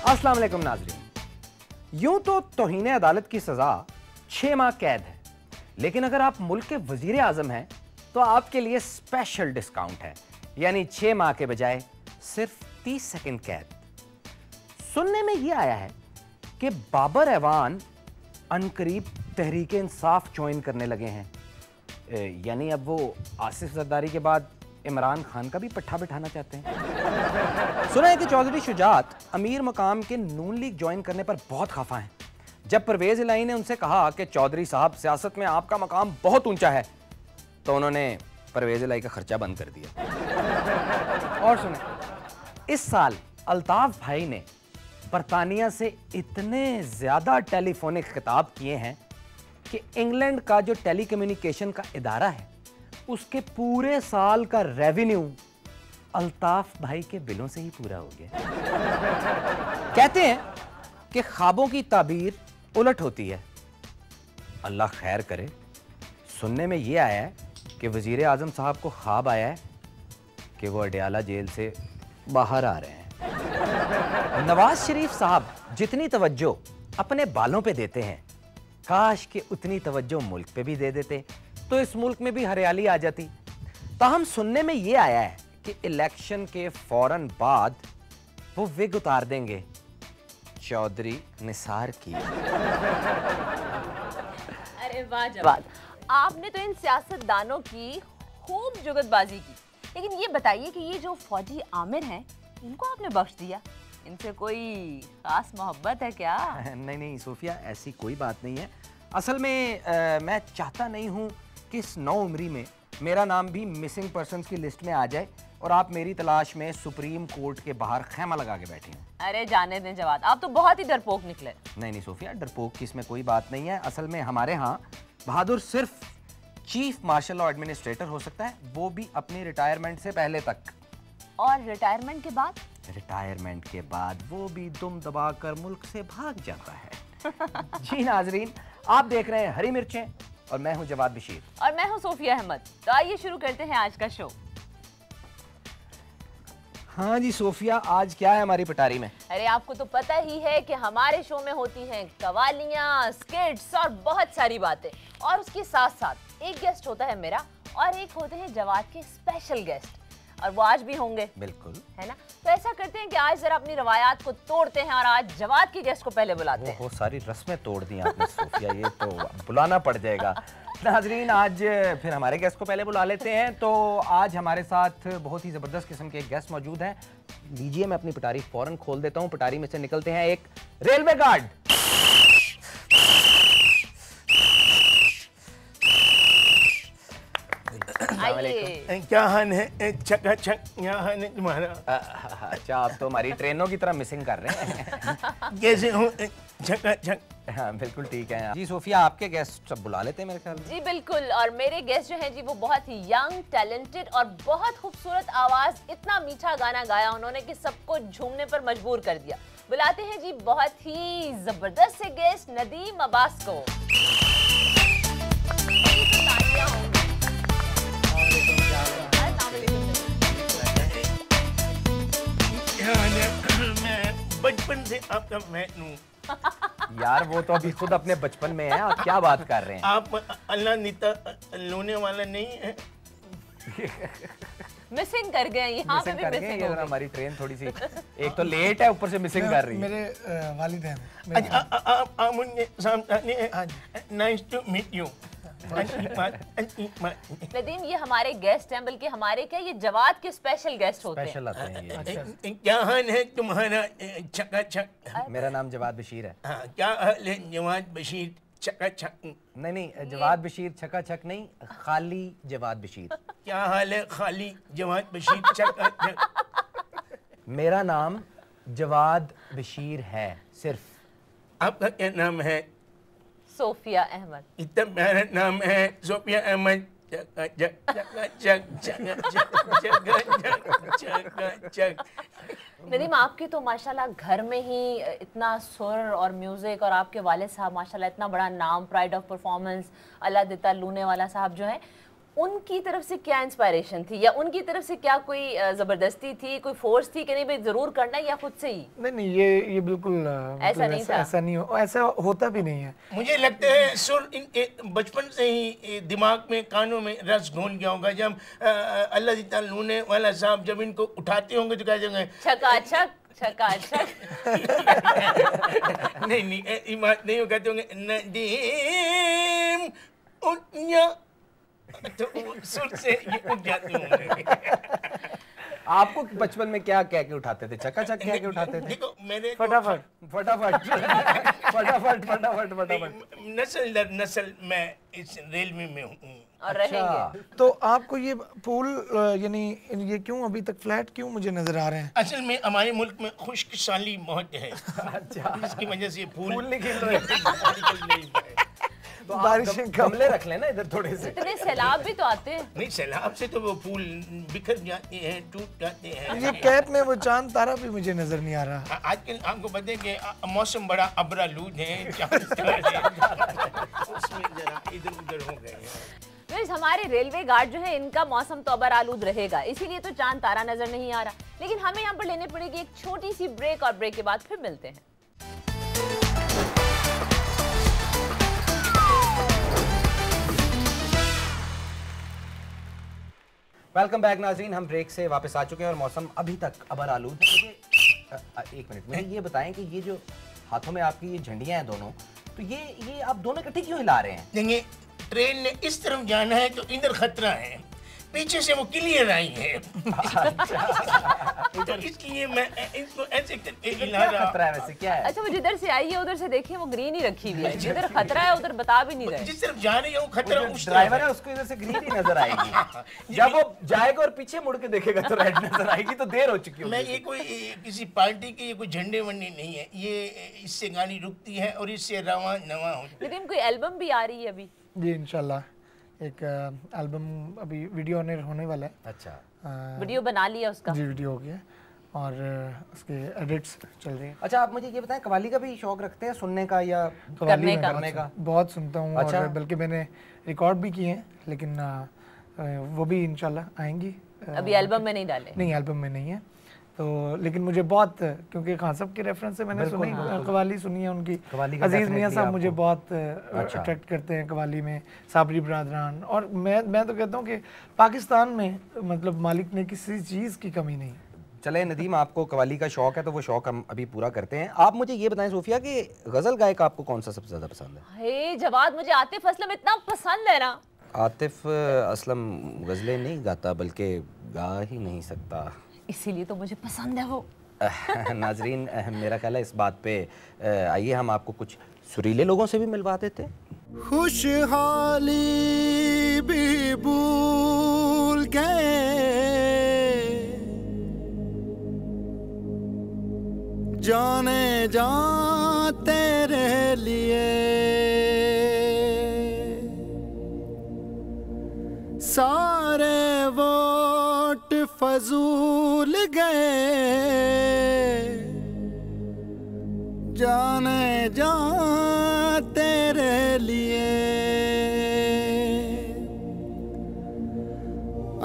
अस्सलाम वालेकुम नाज़रीन। यूं तो तौहीन अदालत की सजा 6 माह कैद है, लेकिन अगर आप मुल्क के वजीर आजम हैं तो आपके लिए स्पेशल डिस्काउंट है, यानी 6 माह के बजाय सिर्फ 30 सेकंड कैद। सुनने में यह आया है कि बाबर ऐवान अनकरीब तहरीक इंसाफ ज्वाइन करने लगे हैं, यानी अब वो आसिफ जरदारी के बाद इमरान खान का भी पट्टा बिठाना चाहते हैं। सुना है कि चौधरी शुजात अमीर मकाम के नून लीग ज्वाइन करने पर बहुत खफा हैं। जब परवेज इलाही ने उनसे कहा कि चौधरी साहब सियासत में आपका मकाम बहुत ऊंचा है, तो उन्होंने परवेज इलाही का खर्चा बंद कर दिया। और सुने, इस साल अल्ताफ भाई ने बरतानिया से इतने ज्यादा टेलीफोनिक खिताब किए हैं कि इंग्लैंड का जो टेलीकम्युनिकेशन का इदारा है उसके पूरे साल का रेवेन्यू अल्ताफ भाई के बिलों से ही पूरा हो गया। कहते हैं कि ख्वाबों की ताबीर उलट होती है। अल्लाह खैर करे। सुनने में यह आया है कि वजीर आजम साहब को ख्वाब आया है कि वो अडयाला जेल से बाहर आ रहे हैं। नवाज शरीफ साहब जितनी तवज्जो अपने बालों पे देते हैं, काश कि उतनी तवज्जो मुल्क पे भी दे देते तो इस मुल्क में भी हरियाली आ जाती। ताहम सुनने में यह आया है कि इलेक्शन के फौरन बाद वो विग उतार देंगे चौधरी निसार की। अरे वाह जवाद, आपने तो इन सियासतदानों की खूब जुगतबाजी की, लेकिन ये बताइए कि ये जो फौजी आमिर हैं, इनको आपने बख्श दिया, इनसे कोई खास मोहब्बत है क्या? नहीं नहीं सोफिया, ऐसी कोई बात नहीं है। असल में मैं चाहता नहीं हूं कि इस नौ उम्री में मेरा नाम भी मिसिंग पर्सन्स की लिस्ट में आ जाए और आप मेरी तलाश में सुप्रीम कोर्ट के बाहर खैमा लगा के बैठे हैं। अरे जाने दें जवाद, आप तो बहुत ही डरपोक निकले। नहीं नहीं सोफिया, डरपोक की इसमें कोई बात नहीं है। असल में हमारे यहाँ बहादुर सिर्फ चीफ मार्शल और एडमिनिस्ट्रेटर हो सकता है, वो भी अपनी रिटायरमेंट से पहले तक। और रिटायरमेंट के बाद? रिटायरमेंट के बाद वो भी दुम दबाकर मुल्क से भाग जाता है। जी नाजरीन, आप देख रहे हैं हरी मिर्चें और मैं हूं जवाद बशीर और मैं हूं सोफिया अहमद। तो आइए शुरू करते हैं आज का शो। हाँ जी सोफिया, आज क्या है हमारी पटारी में? अरे आपको तो पता ही है कि हमारे शो में होती हैं कवालियां, स्किट्स और बहुत सारी बातें, और उसके साथ साथ एक गेस्ट होता है मेरा और एक होते हैं जवाद के स्पेशल गेस्ट, और वो आज भी होंगे। बिल्कुल, है ना? तो ऐसा करते हैं कि आज जरा अपनी रवायात को तोड़ते हैं और आज जवाद की गेस्ट को पहले बुलाते हैं। सारी रस्में तोड़ दी आपने सोफिया, ये तो बुलाना पड़ जाएगा। नाजरीन, आज फिर हमारे गेस्ट को पहले बुला लेते हैं। तो आज हमारे साथ बहुत ही जबरदस्त किस्म के एक गेस्ट मौजूद हैं। लीजिए, मैं अपनी पटारी फौरन खोल देता हूँ। पटारी में से निकलते हैं एक रेलवे गार्ड। क्या हाल है? चकाचक क्या हाल है तुम्हारा? अच्छा, आप तो हमारी ट्रेनों की तरह मिसिंग कर रहे हैं। कैसे हो? चकाचक। हाँ बिल्कुल ठीक है जी। सोफिया, आपके गेस्ट सब बुला लेते हैं मेरे ख्याल। जी बिल्कुल, और मेरे गेस्ट जो हैं जी वो बहुत ही यंग, टैलेंटेड और बहुत खूबसूरत आवाज, इतना मीठा गाना गाया उन्होंने कि सबको झूमने पर मजबूर कर दिया। बुलाते हैं जी बहुत ही जबरदस्त से गेस्ट नदीम अब्बास को। मैं बचपन से आपका फैन हूँ। यार वो तो अभी खुद अपने बचपन में है, आप क्या बात कर रहे हैं? आप अल्लाह नीता लोने वाला नहीं है। मिसिंग कर गए यहाँ पे भी मिसिंग हो गए। हमारी ट्रेन थोड़ी सी एक तो लेट है, ऊपर से मिसिंग कर रही है। मेरे वालिद हैं। आप मुझे सामने। Nice to meet you. Nadeem, ये हमारे गेस्ट हैं, बल्कि हमारे क्या, ये जवाद के स्पेशल गेस्ट होते हैं। स्पेशल आते हैं ये। क्या हाल है तुम्हारा? चकाचक। मेरा नाम जवाद बशीर है। हाँ, क्या हाल है जवाद बशीर? चकाचक। नहीं नहीं, जवाद बशीर चकाचक नहीं, खाली जवाद बशीर। क्या हाल है खाली जवाद बशीर? चकाचक। मेरा नाम जवाद बशीर है सिर्फ। आपका क्या नाम है? सोफिया अहमद। इतना प्यारा नाम है, सोफिया अहमद। नदीम, आपके तो माशाल्लाह घर में ही इतना सुर और म्यूजिक, और आपके वालिद साहब माशाल्लाह इतना बड़ा नाम, प्राइड ऑफ परफॉर्मेंस, अल्लाह देता लूने वाला साहब जो है, उनकी तरफ से क्या इंस्पायरेशन थी, या उनकी तरफ से क्या कोई जबरदस्ती थी, कोई फोर्स थी कि नहीं भाई जरूर करना है, या खुद से ही? नहीं, ये बिल्कुल ऐसा नहीं था। ऐसा नहीं हो, ऐसा होता भी नहीं है। मुझे लगता है सुर बचपन से ही दिमाग में, कानों में रस घोल गया होगा। जब अल्लाह ताला नूने वाला साहब जब इनको उठाते होंगे तो कह देंगे छकाछक छकाछक। नहीं ये बात नहीं, वो कहते होंगे नदीम उन्या, तो सुर से ये उठ जाते होंगे। आपको बचपन में क्या कह के उठाते थे? चकाचक कह के उठाते थे? देखो मेरे फटाफट फटाफट फटाफट फटाफट फटाफट। नस्ल दर नस्ल मैं इस रेलवे में हूँ और रहेंगे। तो आपको ये पूल यानी ये क्यों अभी तक फ्लैट क्यों मुझे नजर आ रहे हैं? असल में हमारे मुल्क में खुश्क साली बहुत है, अच्छा, इसकी वजह से फूल फूल नहीं खिल रहे। नहीं है। तो आप बारिशें गमले रख लेना इधर थोड़े से। इतने सैलाब भी तो आते हैं। नहीं, सैलाब से तो वो फूल बिखर जाते हैं, टूट जाते हैं। ये कैप में वो चांद तारा भी मुझे नजर नहीं आ रहा। आजकल आपको पता है कि मौसम बड़ा अबरालूद है, चांद तारे उसमें जरा इधर उधर हो गए हैं। तो हमारे रेलवे गार्ड जो है इनका मौसम तो अबर आलूद रहेगा, इसीलिए तो चांद तारा नजर नहीं आ रहा। लेकिन हमें यहाँ पर लेने पड़ेगी एक छोटी सी ब्रेक, और ब्रेक के बाद फिर मिलते हैं। वेलकम बैक नाज़रीन, हम ब्रेक से वापस आ चुके हैं और मौसम अभी तक अबर आलूद है। मुझे एक मिनट, मुझे ये बताएं कि ये जो हाथों में आपकी ये झंडियां हैं दोनों, तो ये आप दोनों इकट्ठी क्यों हिला रहे हैं? देखिए, ट्रेन ने इस तरफ जाना है तो इधर खतरा है, पीछे से वो क्लियर आई है तो इसलिए मैं इसको ऐसे करके हिला रहा। खतरा है वैसे क्या है? अच्छा, वो जिधर से आई है उधर से देखिए, वो ग्रीन ही रखी हुई है। जिधर खतरा है उधर बता भी नहीं रहे। जिस तरफ जा रही है वो खतरा जो उस ड्राइवर तरफ है उसको इधर से ग्रीन ही नजर आएगी। जब वो जाएगा और पीछे मुड़ के देखेगा तो रेड नजर आएगी, तो देर हो चुकी मैं होगी। ये कोई किसी पार्टी के ये कोई झंडे वंडे नहीं है, ये इससे गाड़ी रुकती है और इससे रवा नवा होती है। लेकिन कोई एल्बम भी आ रही है अभी। जी इंशाल्लाह एक एल्बम अभी वीडियो होने वाला है। अच्छा, वीडियो बना लिया उसका? जी वीडियो हो गया और उसके एडिट्स चल रही हैं। अच्छा, आप मुझे ये बताएं, कव्वाली का भी शौक रखते हैं सुनने का या करने का? बहुत सुनता हूँ। अच्छा। और बल्कि मैंने रिकॉर्ड भी किए हैं, लेकिन वो भी इंशाल्लाह आएंगी। अभी एल्बम में नहीं डाले? नहीं, एल्बम में नहीं है। तो लेकिन मुझे बहुत, क्योंकि खान साहब के रेफरेंस से मैंने सुनी, कव्वाली सुनी है उनकी। कव्वाली का अजीज मियां साहब मुझे आपको बहुत अट्रैक्ट करते हैं कव्वाली में, साबरी बरादरान। और मैं तो कहता हूँ कि पाकिस्तान में मतलब मालिक ने किसी चीज़ की कमी नहीं। चले नदीम, आपको कव्वाली का शौक है तो वो शौक हम अभी पूरा करते हैं। आप मुझे ये बताएं सोफिया कि गजल गायक आपको कौन सा सबसे ज्यादा पसंद है? हे जवाद, मुझे आतिफ असलम इतना पसंद है ना। आतिफ असलम गजलें नहीं गाता, बल्कि गा ही नहीं सकता, इसीलिए तो मुझे पसंद है वो। नाजरीन, मेरा ख्याल है इस बात पे आइए हम आपको कुछ सुरीले लोगों से भी मिलवा देते हैं। खुशहाली भी भूल गए, जाने जा तेरे लिए, सारे वोट फजूल गए, जाने जा तेरे लिए।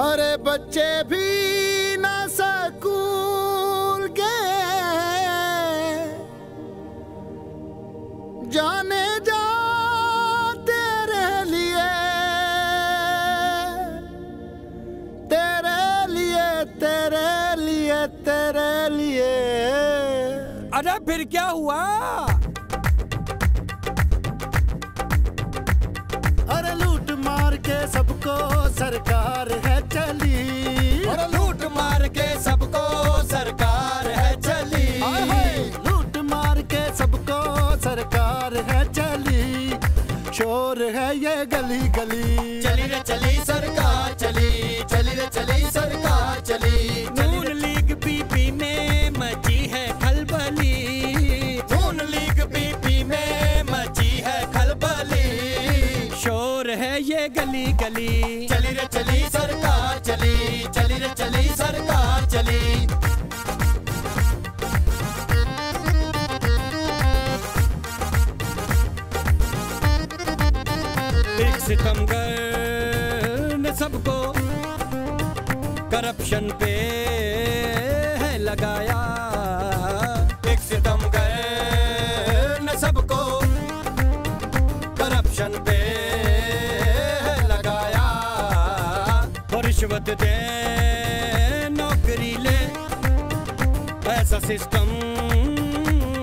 अरे बच्चे भी ना स्कूल गए, जाने जा तेरे लिए, तेरे लिए, तेरे लिए, तेरे लिए। अरे फिर क्या हुआ? अरे लूट मार के सबको सरकार है चली, अरे लूट मार के सबको सरकार है चली, लूट मार के सबको सरकार है चली, शोर है ये गली गली। चली रे चली सरकार चली, चली रे चली सरकार चली। नून लीग पीपी में मची है खलबली, नून लीग पीपी में मची है खलबली, शोर है ये गली गली। चली रे चली सरकार चली, चली रे चली सरकार चली। एक सितमगर ने सबको करप्शन पे है लगाया। एक सितमगर ने सबको करप्शन पे है लगाया। और रिश्वत दे नौकरी ले ऐसा सिस्टम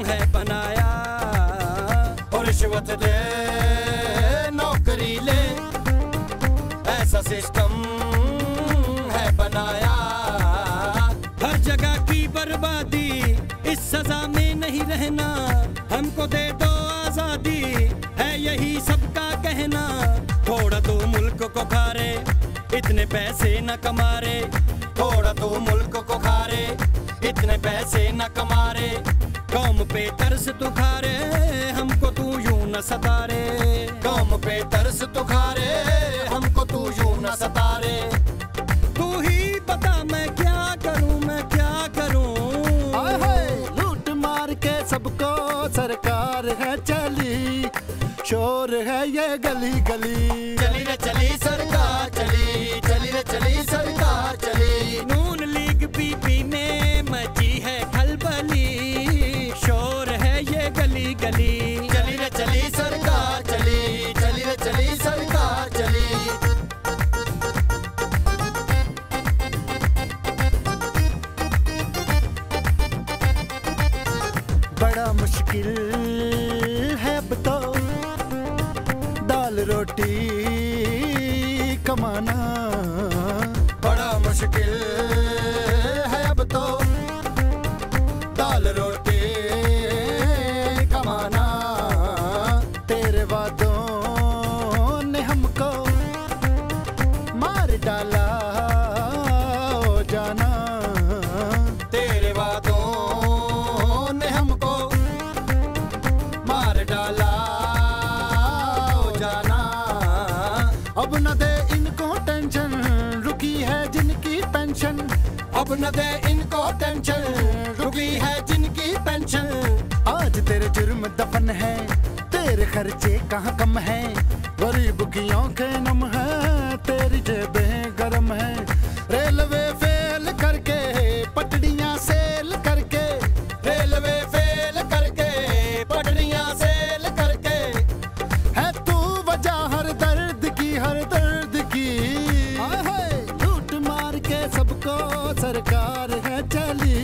है बनाया। और रिश्वत दे नौकरी ले ऐसा सिस्टम है बनाया। हर जगह की बर्बादी, इस सजा में नहीं रहना। हमको दे दो आजादी, है यही सबका कहना। थोड़ा तो मुल्क को खारे, इतने पैसे न कमारे। थोड़ा तो मुल्क को खारे, इतने पैसे न कमारे। कौम पे तरस तू खारे, हमको तू यूं न सतारे। कौम पे तरस तू खारे, हमको तू यूं न सतारे। तू ही बता मैं क्या करूं, मैं क्या करूं। हाय हाय लूट मार के सबको सरकार है चली। शोर है ये गली गली। चली रे चली सरकार चली, चली रे चली सरकार चली। नून लीग पीपी में मची है खलबली। शोर है ये गली गली। चली रे चली सरकार चली, चली रे चली सरकार चली। बड़ा मुश्किल है अब तो दाल रोटी कमाना। बड़ा मुश्किल है अब तो दाल रोटी कमाना। तेरे वादों ने हमको मार डाला ओ जाना। तेरे वादों ने हमको मार डाला ओ जाना। अब न दे इनको टेंशन, रुकी है जिनकी पेंशन। अब न दे इनको टेंशन, रुकी है जिनकी पेंशन। आज तेरे जुर्म दफन है, तेरे खर्चे कहाँ कम है। गरीब की आंखें नम है, तेरी जेबें गरम है। रेलवे फेल करके, पटड़ियाँ सेल करके। रेलवे फेल करके, पटरियां सेल करके। है तू वजह हर दर्द की, हर दर्द की। हाय हाय लूट मार के सबको सरकार है चली।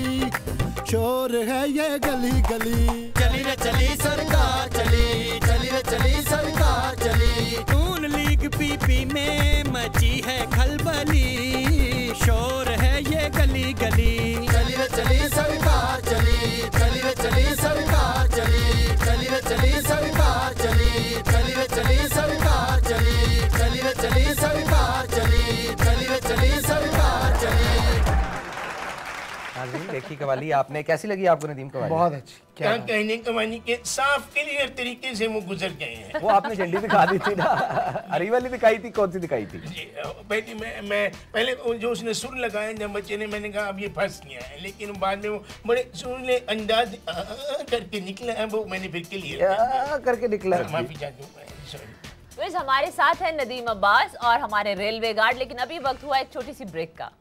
शोर है ये गली गली। चली रे चली सरकार चली, चली रे चली सरकार चली। नून लीग पीपी में मची है खलबली। शोर है ये गली गली। चली रे चली सरकार चली, चली रे चली सरकार चली। चली रे चली सरकार चली, चली रे चली सरकार चली। चली रे चली सरकार चली, चली रे चली सरकार चली। नाज़रीन देखी कवाली आपने, कैसी लगी आपको नदीम कवाली? बहुत अच्छी। क्या कहने कमानी के साफ क्लियर तरीके से वो गुजर गए हैं। वो आपने झंडी दिखा दी थी ना, हरी वाली दिखाई थी, कौन सी दिखाई थी? जी, पहले जो उसने सुर लगाया जब बच्चे ने, मैंने कहा अब ये फंस गया है। लेकिन बाद में वो बड़े सुरीले अंदाज करके निकला है, वो मैंने फिर क्लियर करके निकला। माफी चाहता हूँ, सॉरी। हमारे साथ है नदीम अब्बास और हमारे रेलवे गार्ड, लेकिन अभी वक्त हुआ एक छोटी सी ब्रेक का।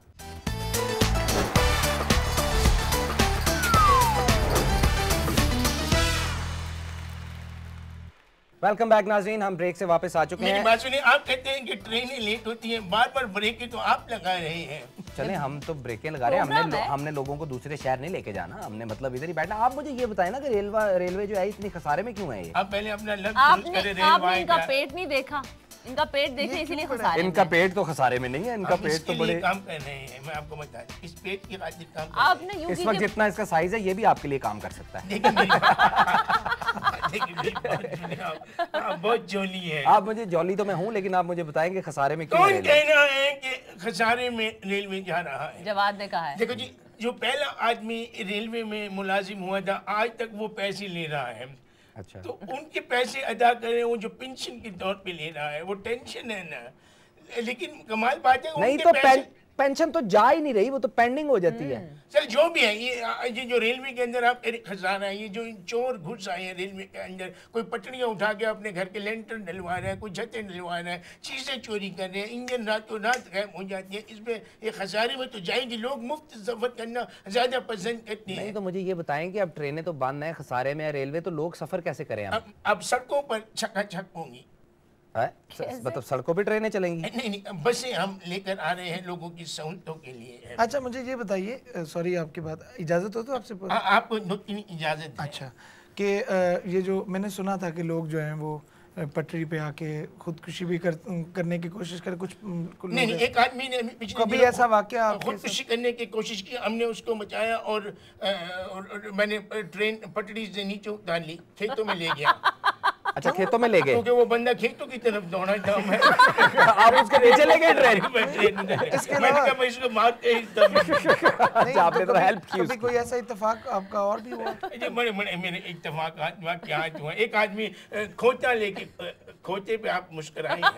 वेलकम बैक नाज़रीन, हम ब्रेक से वापस आ चुके मेरी हैं। बात सुनिए, आप कहते हैं कि ट्रेनें लेट होती हैं, बार बार ब्रेक तो आप लगा रहे हैं। चले हम तो ब्रेकें लगा रहे हैं, प्रोग्राम है। हमने लोगों को दूसरे शहर नहीं लेके जाना, हमने मतलब इधर ही बैठना। आप मुझे ये बताएं ना कि रेलवे जो है इतनी खसारे में क्यों है ये? आप पहले अपना लफ्ज़ आपने इनका पेट नहीं देखा, इनका पेट देखे इसीलिए खसारे में। इनका पेट तो खसारे में नहीं है, इनका पेट तो बड़े काम कर रहे हैं। मैं आपको बता दूं, इस पेट की खातिर काम कर आपने यूं इस वक्त जितना इसका साइज है ये भी आपके लिए काम कर सकता है। देखिए मेरी बात सुनिए, आप बहुत जोली है। आप मुझे जॉली तो मैं हूँ, लेकिन आप मुझे बताएंगे खसारे में क्यों कौन है रेलवे? कहना है कि खसारे में रेलवे जा रहा है? जवाब ने कहा है। देखो जी, जो पहला आदमी रेलवे में मुलाजिम हुआ था, आज तक वो पैसे ले रहा है। अच्छा, तो उनके पैसे अदा करें, वो जो पेंशन के तौर पे ले रहा है, वो टेंशन है ना। लेकिन कमाल बात है नहीं उनके तो पैसे पेंशन तो जा ही नहीं रही, वो तो पेंडिंग हो जाती है। सर जो भी है ये जो रेलवे के अंदर आप खजाना है, ये जो चोर घुस आए हैं रेलवे के अंदर, कोई पटड़ियाँ उठा के अपने घर के लेंटर डलवा रहा है, कोई छतें डलवा रहा है, चीज़ें चोरी कर रहे हैं, इंजन रातों रात गायब हो जाती है, इसमें ये खसारे में तो जाएंगे। लोग मुफ्त सफर करना ज़्यादा पसंद करते हैं। नहीं तो मुझे ये बताएं कि अब ट्रेनें तो बंद हैं, खसारे में है रेलवे, तो लोग सफर कैसे करें? अब सड़कों पर छकाछक होंगी। मतलब सड़कों पे ट्रेनें चलेंगी? नहीं, बसें हम लेकर आ रहे हैं लोगों की सहूलतों के लिए। अच्छा मुझे ये बताइए, सॉरी आपकी बात, इजाज़त हो तो आपसे आपको इजाज़त? अच्छा, कि ये जो मैंने सुना था कि लोग जो हैं वो पटरी पे आके खुदकुशी भी करने की कोशिश करे कुछ नहीं, एक आदमी ने कभी ऐसा वाकया खुदकुशी करने की कोशिश की, हमने उसको बचाया और मैंने ट्रेन पटरी से नीचे उतार ली, खेतों में ले गया। अच्छा, खेतों में ले गए? क्योंकि वो बंदा खेतों की तरफ दौड़ा था। मैं आप उसके नीचे ले गए ट्रेन? मैंने कहा मैं इसको मारते ही आपने तो हेल्प की। कभी कोई ऐसा इत्तेफाक आपका और भी हुआ? जी बड़े मेरे इत्तेफाक हुआ। एक आदमी खोता लेके, खोते पे आप मुस्कुराएंगे।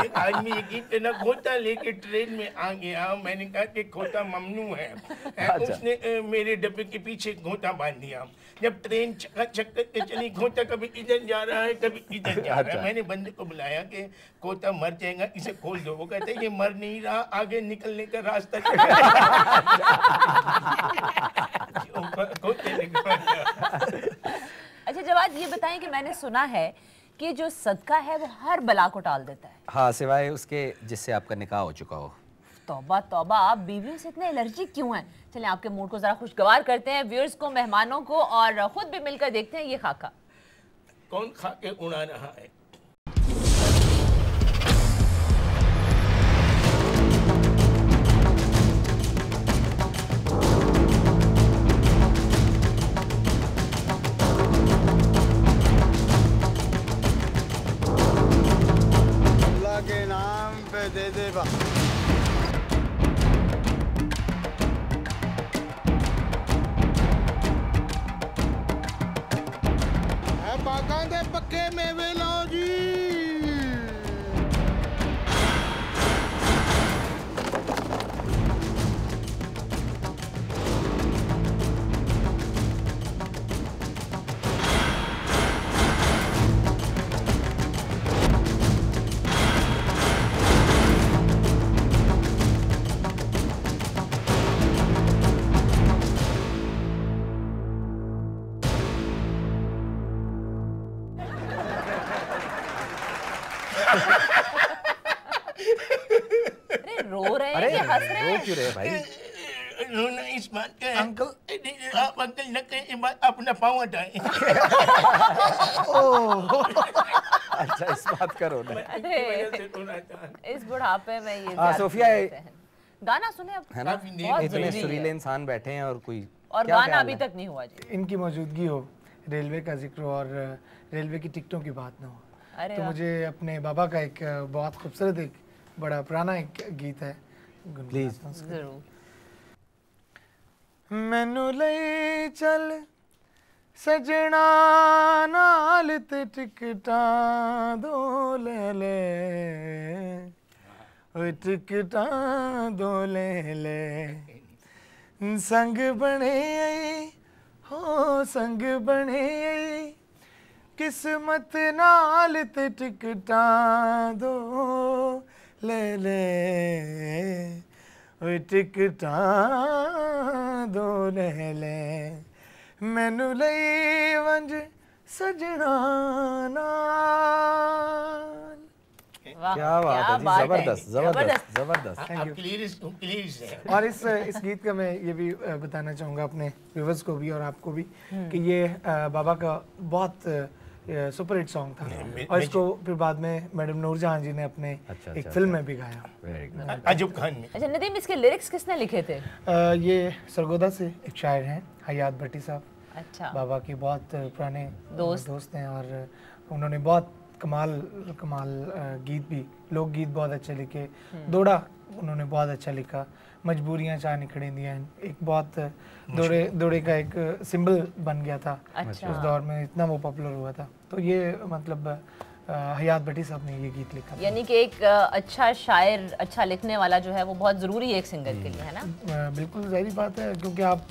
एक आदमी यकीन करना खोता लेके ट्रेन में आ गया। मैंने कहा कि खोता ममनू है। उसने मेरे डब्बे के पीछे खोता बांध दिया। जब ट्रेन चक्कर के चली, खोता कभी इधर जा रहा है कभी इधर जा रहा है। मैंने बंदे को बुलाया कि खोता मर जाएगा, इसे खोल दो। वो कहते ये मर नहीं रहा, आगे निकलने का रास्ता अच्छा जवाद, ये बताएं कि मैंने सुना है कि जो सदका है वो हर बला को टाल देता है। हाँ, सिवाय उसके जिससे आपका निकाह हो चुका हो। तौबा तौबा, आप बीवियों से इतने एलर्जी क्यों हैं? चलें आपके मूड को जरा खुशगवार करते हैं, व्यूअर्स को, मेहमानों को, और खुद भी मिलकर देखते हैं ये खाका कौन खा के उड़ा रहा है। अल्लाह के नाम पे दे दे बा। बागां दे पक्के मेवे लो जी। अरे रो रहे हैं या हंस रहे हैं? रो क्यों रहे भाई? रोना इस बात का है अंकल, आप अंकल न कहें, ये बात अपना पाँव हटाएं। अच्छा, इस बात का रोना है। अरे इस बुढ़ापे में ये सोफिया, गाना सुने अब, है ना? बहुत इतने जरूरी सुरीले है। इंसान बैठे हैं और कोई और क्या गाना ख्याल अभी है? तक नहीं हुआ जी। इनकी मौजूदगी हो, रेलवे का जिक्र और रेलवे की टिकटों की बात ना हो, अरे तो वाह। मुझे अपने बाबा का एक बहुत खूबसूरत, एक बड़ा पुराना एक गीत है, प्लीज। जरूर। मैनू ले चल सजना नाल ते टिकटां दो ले ले, ओए टिकटां दो ले ले, संग बने हो संग बने, किस्मत नाल ते टिकटां दो ले ले, ओए टिकटां दो ले ले, मैनू लई वंज सजना नाल। वाह, क्या बात है जी, बात है। जबरदस्त जबरदस्त जबरदस्त। आप प्लीज है। और इस गीत का मैं ये भी बताना चाहूँगा अपने व्यूवर्स को भी और आपको भी कि ये बाबा का बहुत सुपर हिट सॉन्ग था, और इसको फिर बाद में मैडम नूरजहां जी ने अपने एक फिल्म में भी गाया। Very good. अजूब खान में। अच्छा नदीम, इसके लिरिक्स किसने लिखे थे? ये सरगोदा से एक शायर हैं, हयात भट्टी साहब, अच्छा, बाबा की बहुत पुराने दोस्त हैं, और उन्होंने बहुत कमाल गीत भी, लोकगीत बहुत अच्छे लिखे। दोड़ा उन्होंने बहुत अच्छा लिखा, मजबूरियां चाह निकड़ी दियां, एक बहुत दोड़े का एक सिंबल बन गया था अच्छा। उस दौर में, इतना वो पॉपुलर हुआ था। तो ये मतलब हयात भट्टी साहब ने ये गीत लिखा। यानी कि एक अच्छा शायर, अच्छा लिखने वाला जो है वो बहुत ज़रूरी है एक सिंगर के लिए, है ना? बिल्कुल ज़ाहिर बात है, क्योंकि आप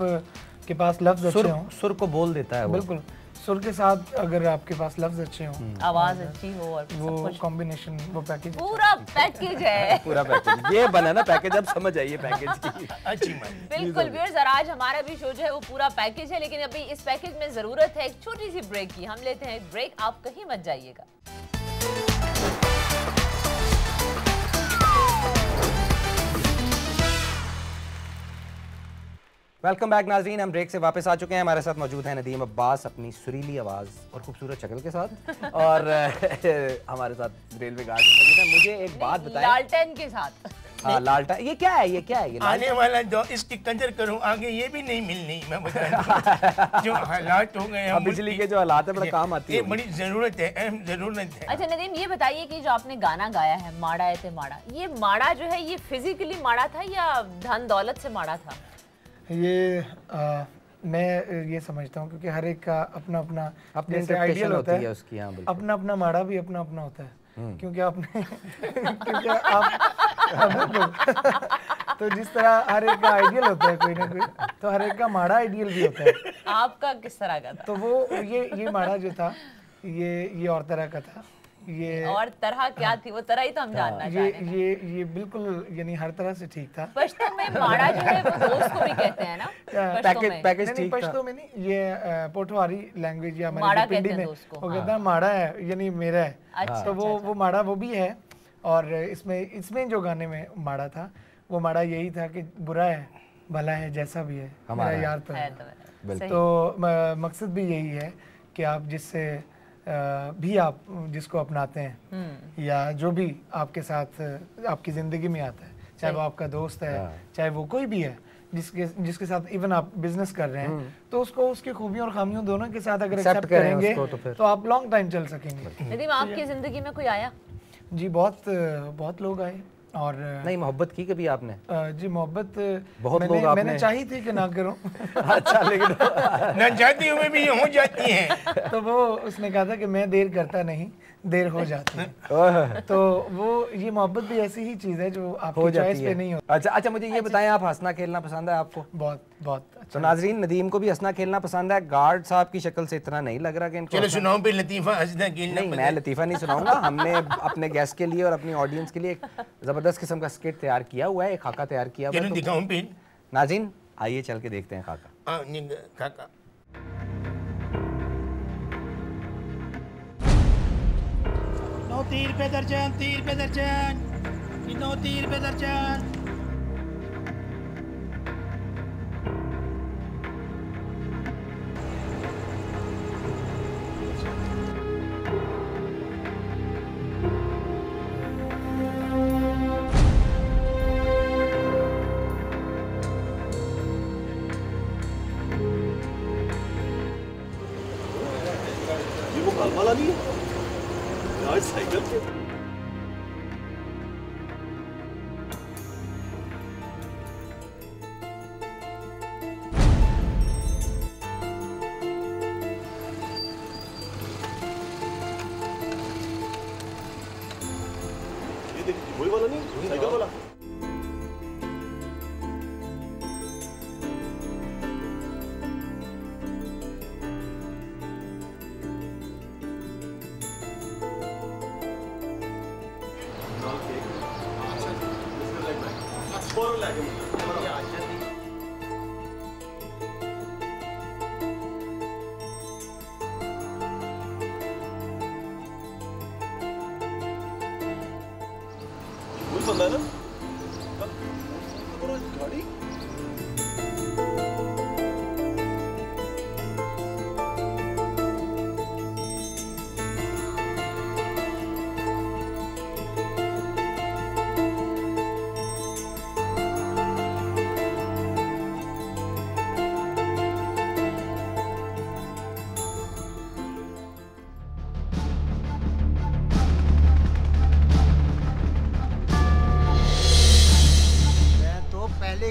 के पास लफ्ज़ अच्छे हों, सुर को बोल देता है वो। बिल्कुल, सुर के साथ अगर आपके पास लफ्ज़ अच्छे हों, आवाज़ अच्छी हो और वो कॉम्बिनेशन, वो पैकेज, पूरा पैकेज है। पूरा पैकेज ये बना ना पैकेज, अब समझ आइए पैकेज की अच्छी बात। बिल्कुल व्यूअर्स, और आज हमारा भी शो जो है वो पूरा पैकेज है, लेकिन अभी इस पैकेज में ज़रूरत है एक छोटी सी ब्रेक की। हम लेते हैं एक ब्रेक, आप कहीं मत जाइएगा। वेलकम बैक नाज़रीन, हम ब्रेक से वापस आ चुके हैं। हमारे साथ मौजूद है नदीम अब्बास अपनी सुरीली आवाज़ और खूबसूरत शक्ल के साथ, और हमारे साथ रेलवे गार्ड मौजूद है। मुझे एक बात बताएं, लालटेन के साथ। हाँ लालटेन, ये क्या है? ये क्या है? ये आने वाला जो इसकी कदर करूं, आगे ये भी नहीं मिलनी। मैं बता जो हालात हो गए हैं, बिजली के जो हालात है, बड़ा काम आती है, ये बड़ी जरूरत है, अहम जरूरत है। अच्छा नदीम, ये बताइए कि जो आपने गाना गाया है माड़ा है ते माड़ा, ये माड़ा जो है ये फिजिकली माड़ा था या धन दौलत से माड़ा था? ये मैं ये समझता हूँ, क्योंकि हर एक का अपना अपना जैसे आइडियल होता है उसकी, हाँ, अपना अपना माड़ा भी अपना अपना होता है। क्योंकि आपने क्योंकि आप तो जिस तरह हर एक का आइडियल होता है कोई ना कोई, तो हर एक का माड़ा आइडियल भी होता है। आपका किस तरह का था? तो वो ये माड़ा जो था, ये और तरह का था। ये और तरह क्या थी? वो तरह ही तो हम जानना चाह रहे हैं। ये बिल्कुल यानी हर तरह से ठीक था। पश्तो में माड़ा जो है वो दोस्त को भी कहते हैं ना? पैकेज नहीं, ठीक था। पश्तो में नहीं, ये पोठवारी लैंग्वेज या माड़ा हमारी पिंडी कहते हैं में दोस्त को। वो कहता है माड़ा है यानी मेरा है। अच्छा, तो वो माड़ा वो भी है, और इसमें जो गाने में माड़ा था, वो माड़ा यही था कि बुरा है भला है जैसा भी है मेरा यार तो है। तो मकसद भी यही है कि आप जिससे भी आप जिसको अपनाते हैं या जो भी आपके साथ आपकी ज़िंदगी में आता है, चाहे वो आपका दोस्त है, चाहे वो कोई भी है जिसके साथ इवन आप बिजनेस कर रहे हैं, तो उसको उसकी खूबियों और खामियों दोनों के साथ अगर एक्सेप्ट करेंगे तो आप लॉन्ग टाइम चल सकेंगे। नदीम, आपकी ज़िंदगी में कोई आया? जी बहुत लोग आए। और नहीं, मोहब्बत की कभी आपने? जी मोहब्बत बहुत लोग आपने मैंने चाही थी कि ना करूं। अच्छा, लेकिन न चाहते हुए भी ये हो जाती है। तो वो उसने कहा था कि मैं देर करता नहीं, देर हो जाती है। तो वो ये मोहब्बत भी ऐसी ही चीज़ है जो आपकी चॉइस पे नहीं होती। अच्छा, मुझे ये बताएं, आप हंसना खेलना पसंद है आपको? बहुत तो नाजरीन, नदीम को भी हंसना खेलना पसंद है। गार्ड साहब की शक्ल से इतना नहीं लग रहा कि इनको चलो सुनाओ पे लतीफा हंसना खेलना। नहीं, मैं लतीफ़ा नहीं सुनाऊंगा। हमने अपने गेस्ट के लिए और अपनी ऑडियंस के लिए एक ज़बरदस्त किस्म का स्किट तैयार किया हुआ है, एक खाका तैयार किया हुआ है। चलो दिखाऊं पे। नाज़रीन आइए चल के देखते हैं खाका। खाका नो 3 रुपए दर्जन, 3 रुपए दर्जन, नो 3 रुपए दर्जन। ये वो काल वाला नहीं है आज साइकिल पे। ये देख, वही वाला नहीं, साइकिल वाला। वही बंदा है ना गाड़ी।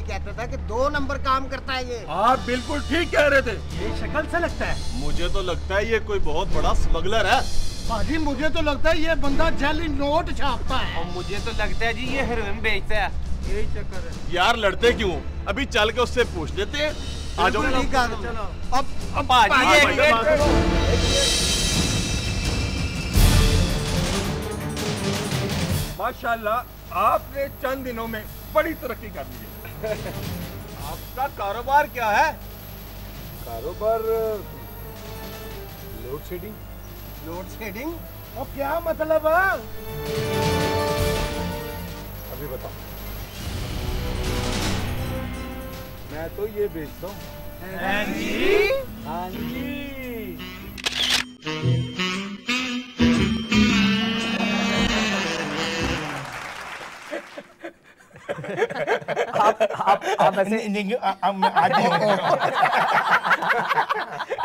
कहता था कि 2 नंबर काम करता है ये। आप बिल्कुल ठीक कह रहे थे। ये शक्ल से लगता है। मुझे तो लगता है ये कोई बहुत बड़ा स्मगलर है। भाजी मुझे तो लगता है ये बंदा जाली नोट छापता है। और मुझे तो लगता है जी ये हेरोइन बेचता है। यही चक्कर है यार लड़ते क्यों, अभी चल के उससे पूछ लेते हैं। आ जाओ ठीक है चलो। अब भाजी एक मिनट। माशाल्लाह आपने चंद दिनों में बड़ी तरक्की कर ली है। आपका कारोबार क्या है? कारोबार लोड शेडिंग। लोड शेडिंग और क्या मतलब है? अभी बताओ। मैं तो ये बेचता हूँ। हाँ जी, हाँ जी। आप ऐसे नहीं आते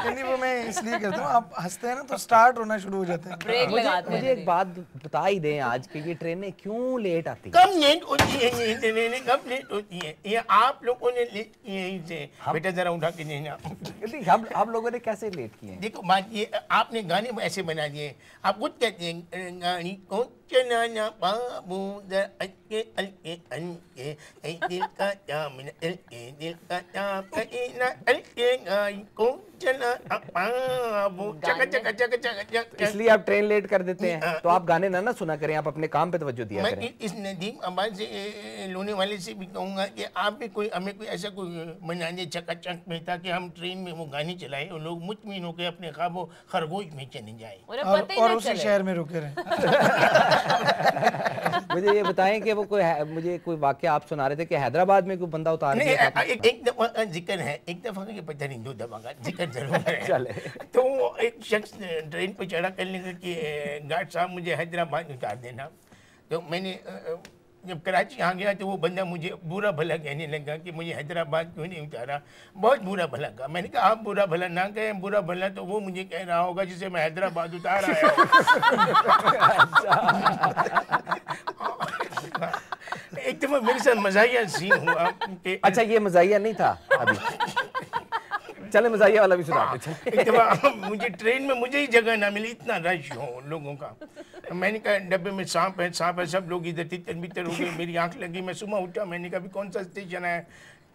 नहीं, वो मैं इसलिए कहता हूँ, आप हंसते हैं ना तो स्टार्ट होना शुरू हो जाते हैं। ब्रेक लगाते हैं। मुझे एक बात बता ही दें आज कि ये ट्रेनें क्यों लेट आती हैं? कब लेट होती है ये ट्रेनें, कब लेट होती है? ये आप लोगों ने लेट किए हैं इसे। बेटा जरा उठा के देना। हम लोगों ने कैसे लेट किए हैं? देखो बात ये, आपने गाने ऐसे बना दिए। आप खुद कहते हैं गाड़ी को चलाना बाबू अटके अलके अलके दिल का दामन अलके दिल का दामन अलके गाड़ी को चला बाबू चका चका चका चका चका। इसलिए आप ट्रेन लेट कर देते हैं, तो आप गाने ना सुना करें, आप अपने काम पे तवज्जो दिया मैं करें। इस नदीम आवाज से लोने वाले से भी कहूँगा कि आप भी कोई हमें कोई ऐसा कोई बना दे चकाचक में, ताकि हम ट्रेन में वो गाने चलाएं और लोग मुतमिन होकर अपने ख्वाबों खरगोश में चले जाएं। और उसी शहर में रुके रहे। मुझे ये बताएं कि वो मुझे कोई वाकया आप सुना रहे थे कि हैदराबाद में कोई बंदा उतार दिया था। एक दफा का जिक्र है, एक दफा का पता नहीं, 2 दफा का जिक्र जरूर है। चले। तो एक शख्स ट्रेन पर चढ़ा कर लेकर कि गार्ड साहब मुझे हैदराबाद उतार देना। तो मैंने जब कराची आ गया तो वो बंदा मुझे बुरा भला कहने लगा कि मुझे हैदराबाद क्यों नहीं उतारा। बहुत बुरा भला कहा। मैंने कहा आप बुरा भला ना कहें, बुरा भला तो वो मुझे कह रहा होगा जिसे मैं हैदराबाद उतार आया हूं। एक दफा मेरे साथ मजाहिया सीन हुआ कि अच्छा ये मजाहिया नहीं था अभी। चले मजाहिया वाला भी सुना दे। एक दफा मुझे ट्रेन में मुझे ही जगह ना मिली, इतना रश हो लोगों का। मैंने कहा डब्बे में सांप है, सांप है। सब लोग इधर तितर बितर हो गए। मेरी आंख लगी, मैं सुबह उठा, मैंने कहा कौन सा स्टेशन है?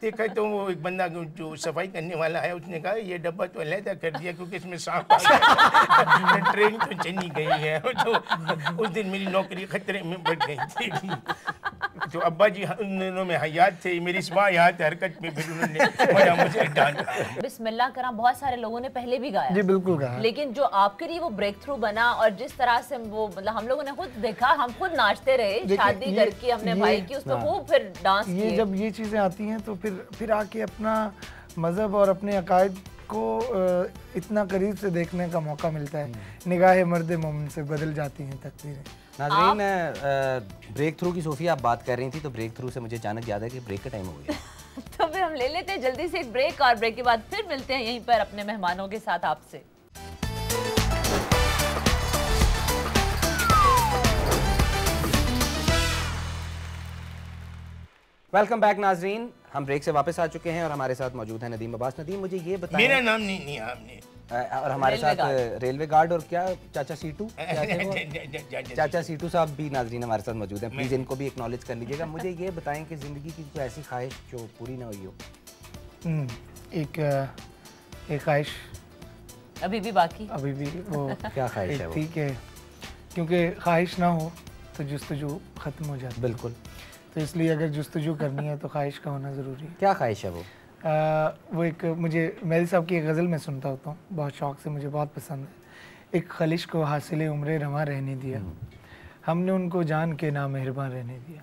देखा तो वो एक बंदा जो सफाई करने वाला है उसने कहा ये डब्बा तो अलहदा कर दिया क्योंकि इसमें सांप आ गया। ट्रेन तो चली गई है। तो उस दिन मेरी नौकरी खतरे में बढ़ गई थी। तो अब्बा जी उन दिनों में हयात थे, मेरी सुबह याद हरकत में फिर उन्होंने मुझे डांटा। बिस्मिल्लाह करा बहुत सारे लोगों ने पहले भी गाया। जी बिल्कुल गाया। लेकिन जो आपके लिए वो ब्रेक थ्रू बना और जिस तरह से वो मतलब हम लोगों ने खुद देखा, हम खुद नाचते रहे शादी करके हमने भाई की, उस पर खूब फिर डांस किए। ये जब ये चीज़ें आती हैं तो फिर आके अपना मज़हब और अपने अकायद को इतना करीब से देखने का मौका मिलता है। निगाह मर्द मोमिन से बदल जाती हैं तकदीरें। नाज़रीन, ब्रेक थ्रू की सोफिया आप बात कर रही थी, तो ब्रेक थ्रू से मुझे अचानक याद है कि ब्रेक का टाइम हो गया। तो फिर हम ले लेते हैं जल्दी से एक ब्रेक, और ब्रेक के बाद फिर मिलते हैं यहीं पर अपने मेहमानों के साथ आपसे। वेलकम बैक नाजरीन, हम ब्रेक से वापस आ चुके हैं और हमारे साथ मौजूद है नदीम अब्बास। नदीम मुझे ये बताएं, मेरा नाम नहीं लिया आपने। और हमारे साथ रेलवे गार्ड और क्या चाचा सीटू चाचा सीटू साहब भी नाजरीन हमारे साथ मौजूद हैं। प्लीज इनको भी एक्नॉलेज कर लीजिएगा। मुझे ये बताएं कि जिंदगी की कोई ऐसी ख्वाहिश जो पूरी ना हुई हो। एक ख्वाहिश अभी भी बाकी, अभी भी वो क्या ख्वाहिश है वो? ठीक है, क्योंकि ख्वाहिश ना हो तो जुस्तजू खत्म हो जाती है। बिल्कुल, तो इसलिए अगर जुस्तजू करनी है तो ख्वाहिश का होना ज़रूरी है। क्या ख्वाहिश है वो? वो एक मुझे मेरी साहब की एक गज़ल में सुनता होता हूँ, बहुत शौक़ से, मुझे बहुत पसंद है। एक खलिश को हासिल उम्र रवां रहने दिया, हमने उनको जान के ना मेहरबान रहने दिया।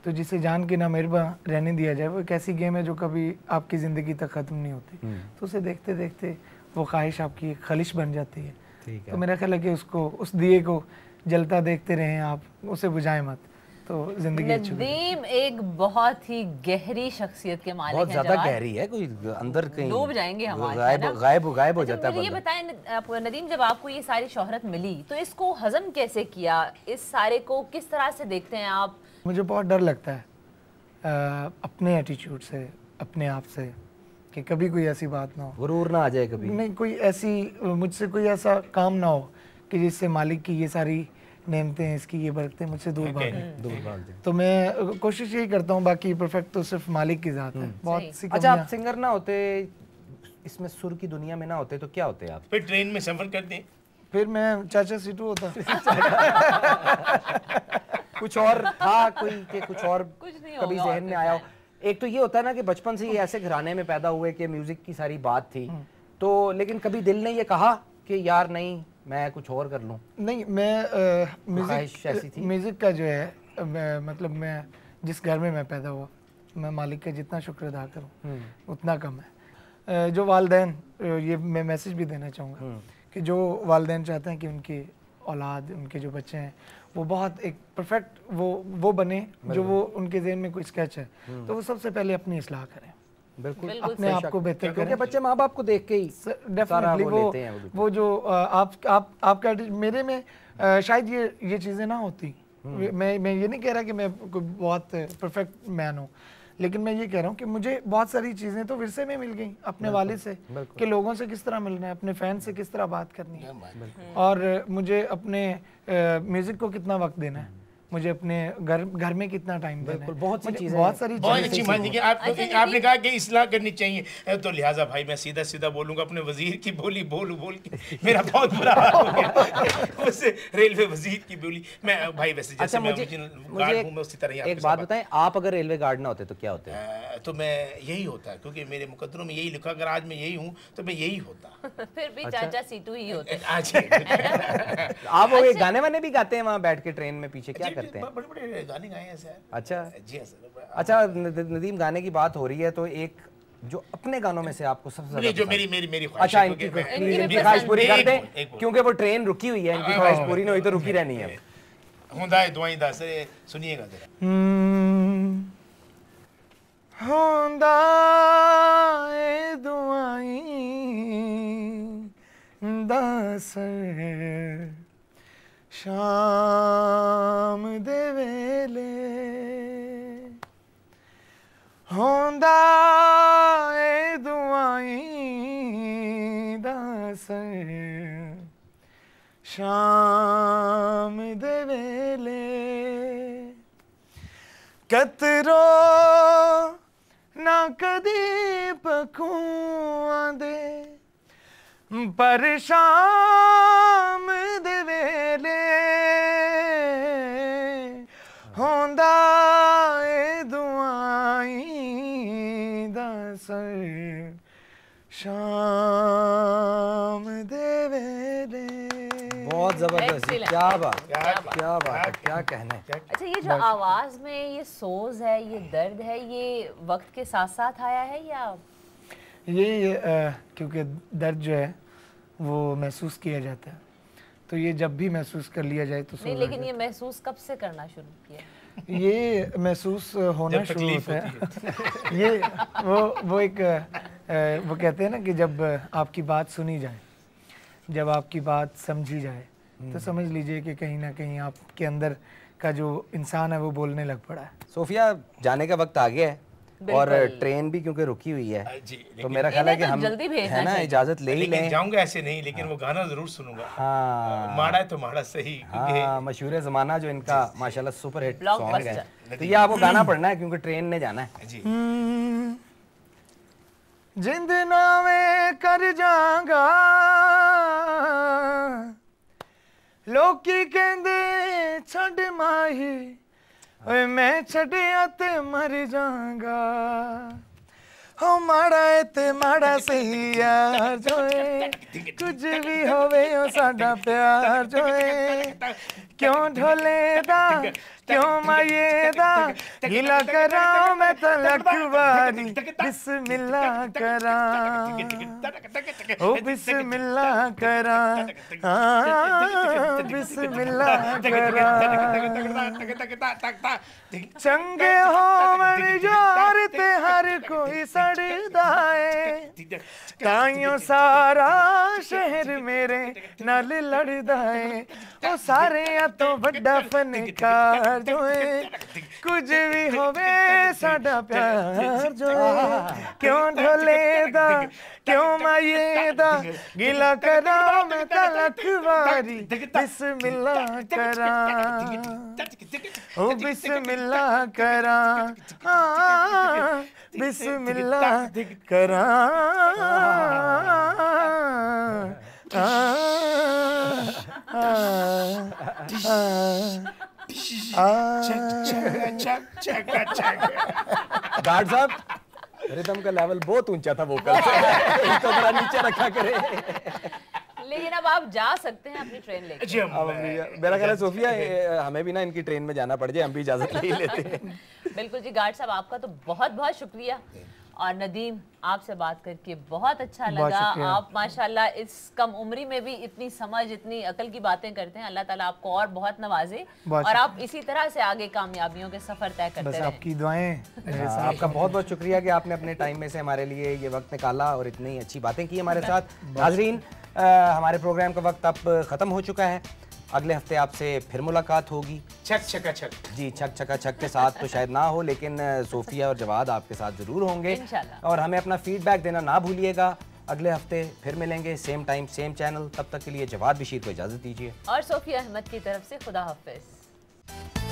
तो जिसे जान के ना मेहरबान रहने दिया जाए, वो एक ऐसी गेम है जो कभी आपकी ज़िंदगी तक ख़त्म नहीं होती। तो उसे देखते देखते वो ख्वाहिश आपकी एक खलिश बन जाती है। ठीक है। तो मेरा ख्याल है कि उसको, उस दिए को जलता देखते रहें आप, उसे बुझाएं मत, तो जिंदगी अच्छी होगी। नदीम एक बहुत ही गहरी शख्सियत के मालिक हैं। बहुत ज्यादा गहरी है, कोई अंदर कहीं डूब जाएंगे हमारे, गायब हो जाता है। ये बताएं नदीम, जब आपको ये सारी शोहरत मिली तो इसको हजम कैसे किया? इस सारे को किस तरह से देखते हैं आप? मुझे बहुत डर लगता है अपने एटीट्यूड से, अपने आप से, कि कभी कोई ऐसी बात ना हो, गुरूर ना आ जाए, कभी नहीं कोई ऐसी, मुझसे कोई ऐसा काम ना हो कि जिससे मालिक की ये सारी नेमतें हैं, इसकी ये बरकतें मुझसे दूर भाग जाएं। तो मैं कोशिश यही करता हूँ, बाकी परफेक्ट तो सिर्फ मालिक की ज़ात है। बहुत सी अच्छा, आप सिंगर ना होते, इसमें सुर की दुनिया में ना होते तो क्या होते आप? फिर ट्रेन में सफर करते, फिर मैं चाचा सीटू होता। कुछ और था कोई के कुछ और कुछ नहीं कभी होगा जहन में आया हो? एक तो ये होता है ना कि बचपन से ही ऐसे घराने में पैदा हुए कि म्यूजिक की सारी बात थी, तो लेकिन कभी दिल ने ये कहा कि यार नहीं मैं कुछ और कर लूं? नहीं, मैं म्यूजिक का जो है मतलब मैं जिस घर में मैं पैदा हुआ, मैं मालिक का जितना शुक्र अदा करूं उतना कम है। जो वालिदैन, ये मैं मैसेज भी देना चाहूँगा कि जो वालिदैन चाहते हैं कि उनकी औलाद, उनके जो बच्चे हैं वो बहुत एक परफेक्ट वो बने, जो वो उनके ज़हन में कोई स्केच है तो वो सबसे पहले अपनी इस्लाह करें, बिल्कुल अपने आप को बेहतर करें, क्योंकि बच्चे माँ बाप को देख के ही डेफिनेटली वो जो आपका मेरे में शायद ये चीज़ें ना होती। मैं ये नहीं कह रहा कि मैं कोई बहुत परफेक्ट मैन हूँ, लेकिन मैं ये कह रहा हूँ कि मुझे बहुत सारी चीज़ें तो विरसे में मिल गई अपने वालिद से, कि लोगों से किस तरह मिलना है, अपने फैन से किस तरह बात करनी है, और मुझे अपने म्यूज़िक को कितना वक्त देना है, मुझे अपने घर में कितना टाइम देना है। बहुत सारी चीजें बहुत अच्छी बात है कि आपने कहा कि इस्लाह करनी चाहिए, तो लिहाजा भाई मैं सीधा सीधा बोलूंगा, अपने वजीर की बोली बोल के मेरा बहुत बुरा हाल हो गया। उससे रेलवे वजीर की बोली मैं भाई वैसे जैसे मैं गार्ड हूं मैं उसी तरह एक बात बताएं, आप अगर रेलवे गार्ड ना होते तो क्या होते? तो मैं यही होता, क्योंकि मेरे मुकद्दरों में यही लिखा, अगर आज मैं यही हूँ तो मैं यही होता। फिर भी चाचा सीटू ही होते। आप वो गाने वाने भी गाते हैं वहाँ बैठ के ट्रेन में पीछे, क्या करते हैं? बड़े बड़े गाने गाए हैं सर। अच्छा जी सर। अच्छा, नदीम गाने की बात हो रही है तो एक जो अपने गानों में से आपको सबसे ज्यादा जो मेरी अच्छा इनकी ख्वाहिश पूरी कर दें, क्योंकि वो ट्रेन रुकी हुई है, इनकी ख्वाहिश पूरी नहीं हुई तो रुकी रहनी है। होंदा दुआई दा सर सुनिएगा जरा। होंदा दुआई दा सर शाम दे वेले होंदा दुआई दा सर शाम दे वेले कतरो ना कदी पखुआं दे पर शाम दे वेले होंदा दुआई दा सर शाम दे वेले। बहुत जबरदस्त, क्या बात है, क्या कहना है। अच्छा, ये जो आवाज में ये सोज है, ये दर्द है, ये वक्त के साथ साथ आया है या ये क्योंकि दर्द जो है वो महसूस किया जाता है, तो ये जब भी महसूस कर लिया जाए तो नहीं, लेकिन ये महसूस कब से करना शुरू किया? ये महसूस होना शुरू होता है ये वो एक वो कहते हैं ना कि जब आपकी बात सुनी जाए, जब आपकी बात समझी जाए, तो समझ लीजिए कि कहीं ना कहीं आपके अंदर का जो इंसान है वो बोलने लग पड़ा है। सोफिया, जाने का वक्त आ गया है और ट्रेन भी क्योंकि रुकी हुई है, तो मेरा ख्याल है कि हम है ना इजाजत ले ही लें। जाऊंगा ऐसे नहीं, लेकिन वो गाना जरूर सुनूंगा। हाँ, माड़ा है तो माड़ा सही। हाँ, मशहूर ज़माना जो इनका माशाल्लाह सुपर हिट सॉन्ग है, तो ये आपको गाना पड़ना है क्योंकि ट्रेन ने जाना है जी। जिंद नावे कर जागा लोकी कहंदे छड़ माही, ओए मैं छड़िया ते मर जाऊंगा, हो माड़ा ते माड़ा सही यार जोए, कुछ भी होवे ओ साडा प्यार जोए, क्यों ढोले दा क्यों माये दा गिला करा मैं तो लखवारी बिस्मिल्लाह करा, ओ बिस्मिल्लाह करा, हाँ बिस्मिल्लाह करा, चंगे होवन यार ते हर कोई सड़दा है, ताइयों सारा शहर मेरे नाल लड़दा है, ओ सारे तो बड़ा फनकार जो है, कुछ भी होवे साडा प्यार जो है, क्यों ढोले दा क्यों माये दा गिला करा मैं तलक वारी, बिस्मिल्लाह करा ओ बिस्मिल्लाह करा, बिस्मिल्लाह करा। गार्ड साहब, रिदम का लेवल बहुत ऊंचा था वोकल से, तो जरा नीचे रखा करे। लेकिन अब आप जा सकते हैं अपनी ट्रेन लेके। मेरा ख्याल है सोफिया, हमें भी ना इनकी ट्रेन में जाना पड़ जाए, हम भी इजाजत ले ही लेते हैं। बिल्कुल जी गार्ड साहब, आपका तो बहुत बहुत शुक्रिया। और नदीम, आपसे बात करके बहुत अच्छा लगा। आप माशाल्लाह इस कम उम्री में भी इतनी समझ, इतनी अकल की बातें करते हैं। अल्लाह ताला आपको और बहुत नवाजे और आप इसी तरह से आगे कामयाबियों के सफर तय करते रहें। आपकी दुआएं। आपका बहुत बहुत शुक्रिया कि आपने अपने टाइम में से हमारे लिए ये वक्त निकाला और इतनी अच्छी बातें की हमारे साथ। नाज़रीन, हमारे प्रोग्राम का वक्त अब ख़त्म हो चुका है। अगले हफ्ते आपसे फिर मुलाकात होगी। छक छका छक जी, छक छका छक के साथ तो शायद ना हो, लेकिन सोफिया और जवाद आपके साथ ज़रूर होंगे इंशाल्लाह। और हमें अपना फीडबैक देना ना भूलिएगा। अगले हफ्ते फिर मिलेंगे, सेम टाइम सेम चैनल। तब तक के लिए जवाद बशीर को इजाज़त दीजिए और सोफिया अहमद की तरफ से खुदा हाफिज़।